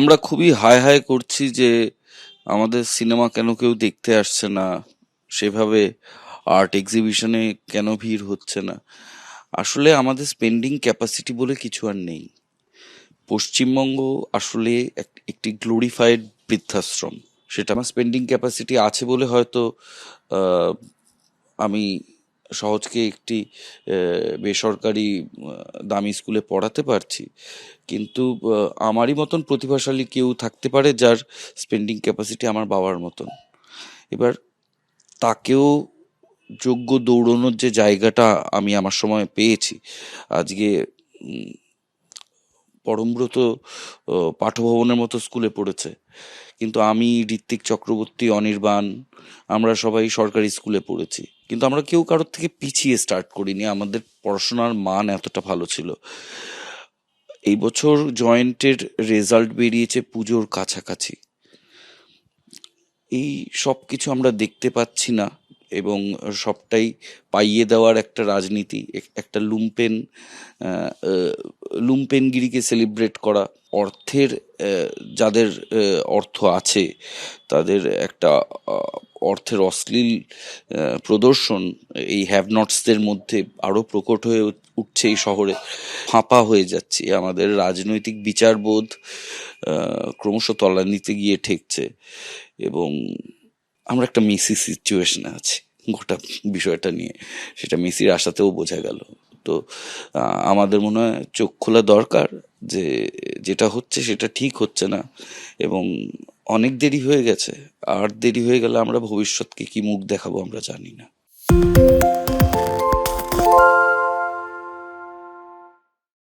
আমরা খুবই হায় হায় করছি যে আমাদের সিনেমা কেন কেউ দেখতে আসছে না, সেভাবে আর্ট এক্সিবিশনে কেন ভিড় হচ্ছে না। আসলে আমাদের স্পেন্ডিং ক্যাপাসিটি বলে কিছু আর নেই। পশ্চিমবঙ্গ আসলে একটি গ্লোরিফাইড বৃদ্ধাশ্রম। সেটা আমার স্পেন্ডিং ক্যাপাসিটি আছে বলে হয়তো আহ, আমি সহজকে একটি বেসরকারি দামি স্কুলে পড়াতে পারছি। কিন্তু আমারই মতন প্রতিভাশালী কেউ থাকতে পারে যার স্পেন্ডিং ক্যাপাসিটি আমার বাবার মতন। এবার তাকেও যোগ্য দৌড়নোর যে জায়গাটা আমি আমার সময় পেয়েছি, আজকে পরমব্রত পাঠভবনের মতো স্কুলে পড়েছে, কিন্তু আমি, ঋত্বিক চক্রবর্তী, অনির্বাণ, আমরা সবাই সরকারি স্কুলে পড়েছি। কিন্তু আমরা কেউ কারোর থেকে পিছিয়ে স্টার্ট করিনি, আমাদের পড়াশোনার মান এতটা ভালো ছিল। এই বছর জয়েন্টের রেজাল্ট বেরিয়েছে পুজোর কাছাকাছি। এই সব কিছু আমরা দেখতে পাচ্ছি না, এবং সবটাই পাইয়ে দেওয়ার একটা রাজনীতি, একটা লুম্পেনগিরিকে সেলিব্রেট করা, অর্থের যাদের অর্থ আছে তাদের একটা অর্থের অশ্লীল প্রদর্শন এই হ্যাভ নটসদের মধ্যে আরো প্রকট হয়ে উঠছে এই শহরে। ফাঁপা হয়ে যাচ্ছে, আমাদের রাজনৈতিক বিচারবোধ ক্রমশ তলানিতে গিয়ে ঠেকছে, এবং আমরা একটা মেসি সিচুয়েশনে আছি গোটা বিষয়টা নিয়ে। সেটা মেসির আশাতেও বোঝা গেল। তো আমাদের মনে হয় চোখ খোলা দরকার যে যেটা হচ্ছে সেটা ঠিক হচ্ছে না, এবং অনেক দেরি হয়ে গেছে। আর দেরি হয়ে গেলে আমরা ভবিষ্যৎকে কি মুখ দেখাবো আমরা জানি না।